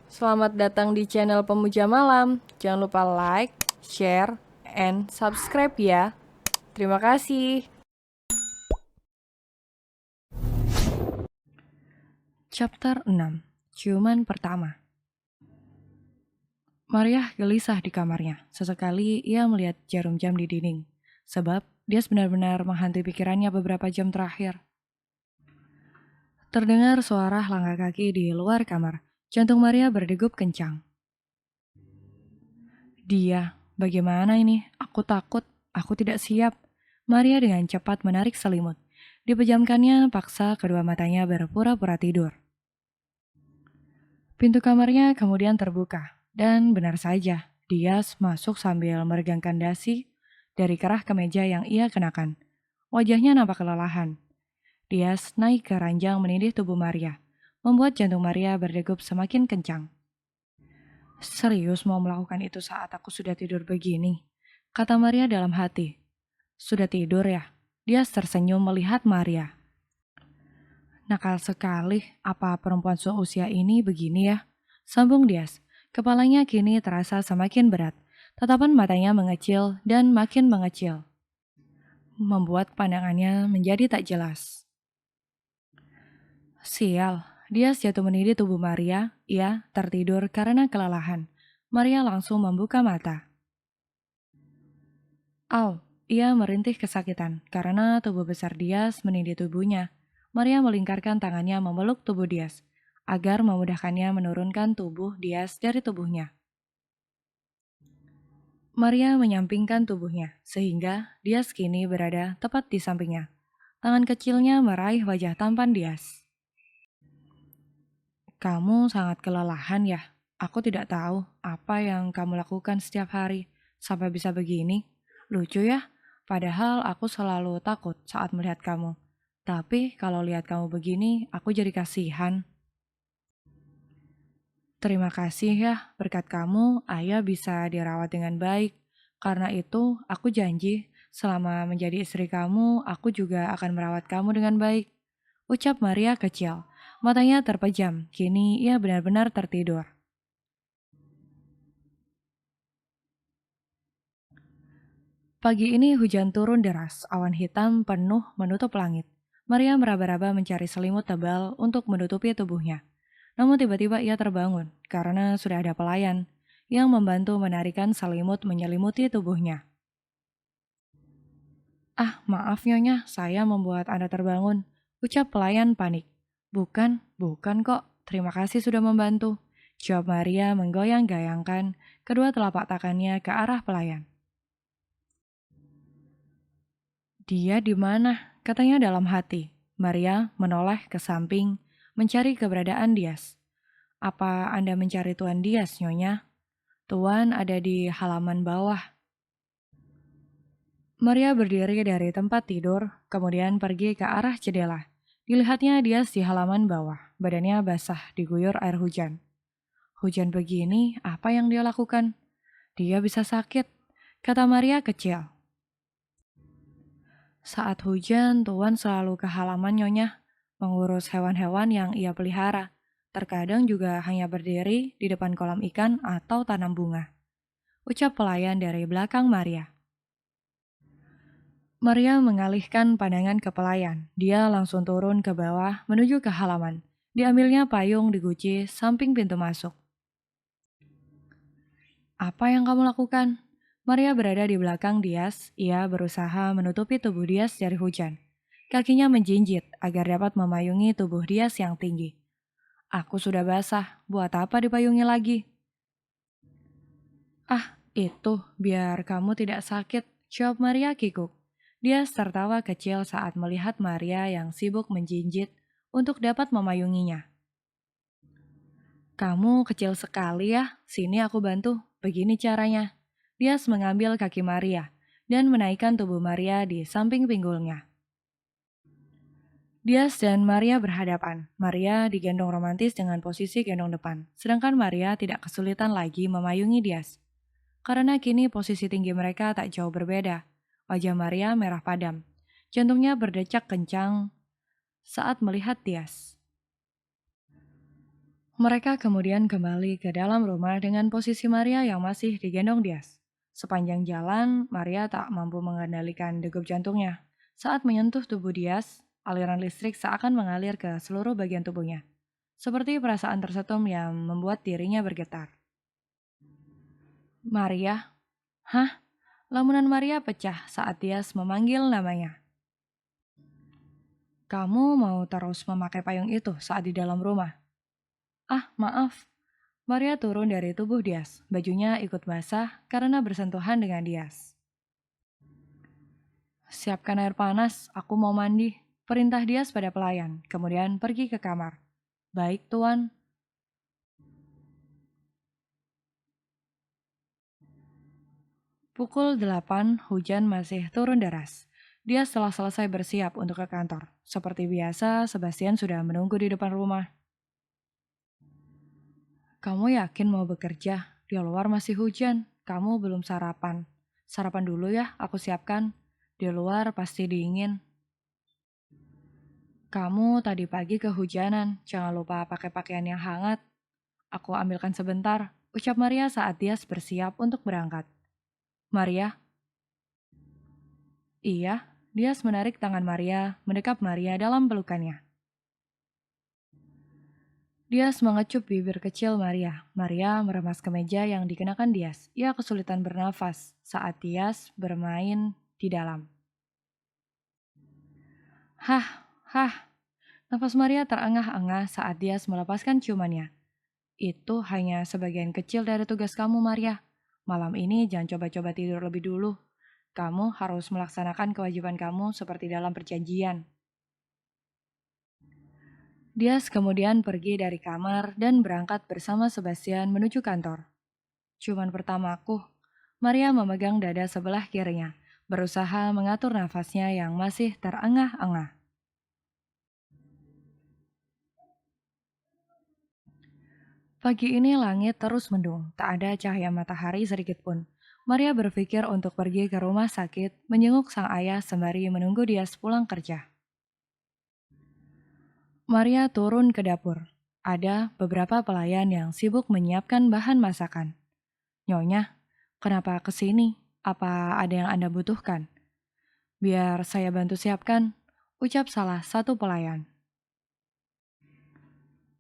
Selamat datang di channel Pemuja Malam. Jangan lupa like, share, and subscribe ya. Terima kasih. Chapter 6. Ciuman pertama. Maria gelisah di kamarnya. Sesekali ia melihat jarum jam di dinding. Sebab dia benar-benar menghantui pikirannya beberapa jam terakhir. Terdengar suara langkah kaki di luar kamar. Jantung Maria berdegup kencang. Dia, bagaimana ini? Aku takut, aku tidak siap. Maria dengan cepat menarik selimut. Dipejamkannya, paksa kedua matanya berpura-pura tidur. Pintu kamarnya kemudian terbuka, dan benar saja, Dias masuk sambil meregangkan dasi dari kerah kemeja yang ia kenakan. Wajahnya nampak kelelahan. Dias naik ke ranjang menindih tubuh Maria, membuat jantung Maria berdegup semakin kencang. Serius mau melakukan itu saat aku sudah tidur begini? Kata Maria dalam hati. Sudah tidur ya? Dia tersenyum melihat Maria. Nakal sekali, apa perempuan seusia ini begini ya? Sambung Dias. Kepalanya kini terasa semakin berat. Tatapan matanya mengecil dan makin mengecil. Membuat pandangannya menjadi tak jelas. Sial, Dias jatuh menindih tubuh Maria. Ia tertidur karena kelelahan. Maria langsung membuka mata. Au, ia merintih kesakitan karena tubuh besar Dias menindih tubuhnya. Maria melingkarkan tangannya memeluk tubuh Dias agar memudahkannya menurunkan tubuh Dias dari tubuhnya. Maria menyampingkan tubuhnya sehingga Dias kini berada tepat di sampingnya. Tangan kecilnya meraih wajah tampan Dias. Kamu sangat kelelahan ya? Aku tidak tahu apa yang kamu lakukan setiap hari sampai bisa begini. Lucu ya? Padahal aku selalu takut saat melihat kamu. Tapi kalau lihat kamu begini, aku jadi kasihan. Terima kasih ya, berkat kamu, Ayah bisa dirawat dengan baik. Karena itu, aku janji, selama menjadi istri kamu, aku juga akan merawat kamu dengan baik. Ucap Maria kecil. Matanya terpejam, kini ia benar-benar tertidur. Pagi ini hujan turun deras, awan hitam penuh menutup langit. Maria meraba-raba mencari selimut tebal untuk menutupi tubuhnya. Namun tiba-tiba ia terbangun karena sudah ada pelayan yang membantu menarikan selimut menyelimuti tubuhnya. Ah, maaf Nyonya, saya membuat Anda terbangun. Ucap pelayan panik. Bukan kok. Terima kasih sudah membantu. Jawab Maria menggoyang-gayangkan kedua telapak tangannya ke arah pelayan. Dia di mana? Katanya dalam hati. Maria menoleh ke samping, mencari keberadaan Dias. Apa Anda mencari Tuan Dias, Nyonya? Tuan ada di halaman bawah. Maria berdiri dari tempat tidur, kemudian pergi ke arah jendela. Dilihatnya Dias di halaman bawah, badannya basah diguyur air hujan. Hujan begini, apa yang dia lakukan? Dia bisa sakit, kata Maria kecil. Saat hujan, Tuan selalu ke halaman Nyonya, mengurus hewan-hewan yang ia pelihara. Terkadang juga hanya berdiri di depan kolam ikan atau tanam bunga. Ucap pelayan dari belakang Maria. Maria mengalihkan pandangan ke pelayan. Dia langsung turun ke bawah menuju ke halaman. Diambilnya payung di guci samping pintu masuk. Apa yang kamu lakukan? Maria berada di belakang Dias. Ia berusaha menutupi tubuh Dias dari hujan. Kakinya menjinjit agar dapat memayungi tubuh Dias yang tinggi. Aku sudah basah, buat apa dipayungi lagi? Ah, itu biar kamu tidak sakit, jawab Maria kikuk. Dia tertawa kecil saat melihat Maria yang sibuk menjinjit untuk dapat memayunginya. Kamu kecil sekali ya, sini aku bantu, begini caranya. Dia mengambil kaki Maria dan menaikkan tubuh Maria di samping pinggulnya. Dias dan Maria berhadapan. Maria digendong romantis dengan posisi gendong depan, sedangkan Maria tidak kesulitan lagi memayungi Dias. Karena kini posisi tinggi mereka tak jauh berbeda. Wajah Maria merah padam. Jantungnya berdecak kencang saat melihat Dias. Mereka kemudian kembali ke dalam rumah dengan posisi Maria yang masih digendong Dias. Sepanjang jalan, Maria tak mampu mengendalikan degup jantungnya. Saat menyentuh tubuh Dias, aliran listrik seakan mengalir ke seluruh bagian tubuhnya. Seperti perasaan tersetum yang membuat dirinya bergetar. Maria, hah? Lamunan Maria pecah saat Dias memanggil namanya. Kamu mau terus memakai payung itu saat di dalam rumah? Ah, maaf. Maria turun dari tubuh Dias. Bajunya ikut basah karena bersentuhan dengan Dias. Siapkan air panas, aku mau mandi. Perintah Dias pada pelayan, kemudian pergi ke kamar. Baik, Tuan. Pukul 8, hujan masih turun deras. Dias telah selesai bersiap untuk ke kantor. Seperti biasa, Sebastian sudah menunggu di depan rumah. Kamu yakin mau bekerja? Di luar masih hujan. Kamu belum sarapan. Sarapan dulu ya, aku siapkan. Di luar pasti dingin. Kamu tadi pagi kehujanan. Jangan lupa pakai pakaian yang hangat. Aku ambilkan sebentar, ucap Maria saat dia bersiap untuk berangkat. Maria? Iya, dia menarik tangan Maria, mendekap Maria dalam pelukannya. Dias mengecup bibir kecil Maria. Maria meremas kemeja yang dikenakan Dias. Ia kesulitan bernafas saat Dias bermain di dalam. Hah, hah. Nafas Maria terengah-engah saat Dias melepaskan ciumannya. Itu hanya sebagian kecil dari tugas kamu, Maria. Malam ini jangan coba-coba tidur lebih dulu. Kamu harus melaksanakan kewajiban kamu seperti dalam perjanjian. Dias kemudian pergi dari kamar dan berangkat bersama Sebastian menuju kantor. Cuman pertamaku, Maria memegang dada sebelah kirinya, berusaha mengatur nafasnya yang masih terengah-engah. Pagi ini langit terus mendung, tak ada cahaya matahari sedikit pun. Maria berpikir untuk pergi ke rumah sakit, menjenguk sang ayah sembari menunggu dia pulang kerja. Maria turun ke dapur. Ada beberapa pelayan yang sibuk menyiapkan bahan masakan. Nyonya, kenapa ke sini? Apa ada yang Anda butuhkan? Biar saya bantu siapkan, ucap salah satu pelayan.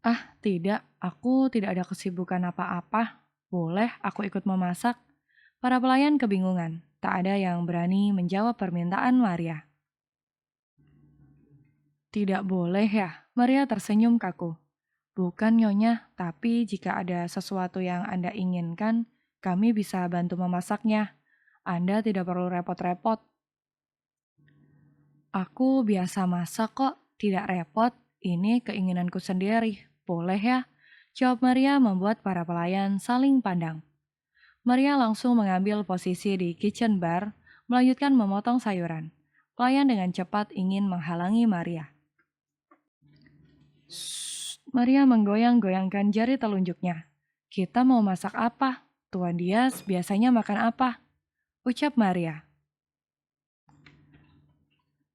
Ah, tidak, aku tidak ada kesibukan apa-apa. Boleh aku ikut memasak? Para pelayan kebingungan. Tak ada yang berani menjawab permintaan Maria. Tidak boleh ya, Maria tersenyum kaku. Bukan nyonya, tapi jika ada sesuatu yang Anda inginkan, kami bisa bantu memasaknya. Anda tidak perlu repot-repot. Aku biasa masak kok, tidak repot. Ini keinginanku sendiri. Boleh ya? Jawab Maria membuat para pelayan saling pandang. Maria langsung mengambil posisi di kitchen bar, melanjutkan memotong sayuran. Pelayan dengan cepat ingin menghalangi Maria. Shh, Maria menggoyang-goyangkan jari telunjuknya. Kita mau masak apa? Tuan Dias biasanya makan apa? Ucap Maria.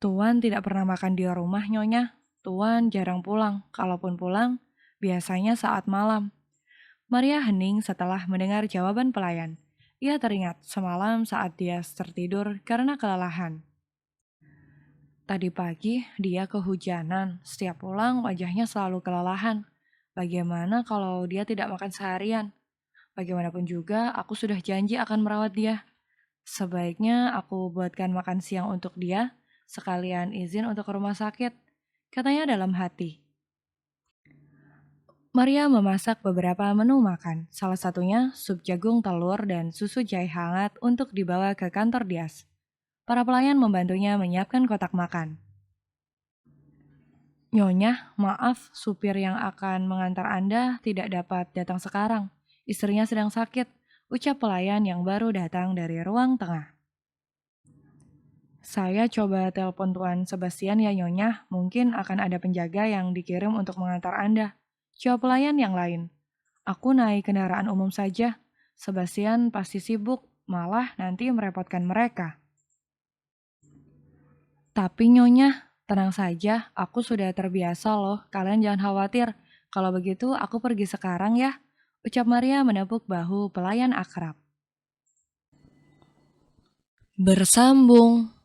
Tuan tidak pernah makan di rumah, Nyonya. Tuan jarang pulang. Kalaupun pulang, biasanya saat malam. Maria hening setelah mendengar jawaban pelayan. Ia teringat semalam saat dia tertidur karena kelelahan. Tadi pagi dia kehujanan, setiap pulang wajahnya selalu kelelahan. Bagaimana kalau dia tidak makan seharian? Bagaimanapun juga aku sudah janji akan merawat dia. Sebaiknya aku buatkan makan siang untuk dia, sekalian izin untuk ke rumah sakit, katanya dalam hati. Maria memasak beberapa menu makan, salah satunya sup jagung telur dan susu jahe hangat untuk dibawa ke kantor Dias. Para pelayan membantunya menyiapkan kotak makan. Nyonya, maaf, supir yang akan mengantar Anda tidak dapat datang sekarang. Istrinya sedang sakit, ucap pelayan yang baru datang dari ruang tengah. Saya coba telepon Tuan Sebastian ya Nyonya, mungkin akan ada penjaga yang dikirim untuk mengantar Anda. Jawab pelayan yang lain. Aku naik kendaraan umum saja. Sebastian pasti sibuk, malah nanti merepotkan mereka. Tapi Nyonya, tenang saja, aku sudah terbiasa loh, kalian jangan khawatir. Kalau begitu, aku pergi sekarang ya. Ucap Maria menepuk bahu pelayan akrab. Bersambung.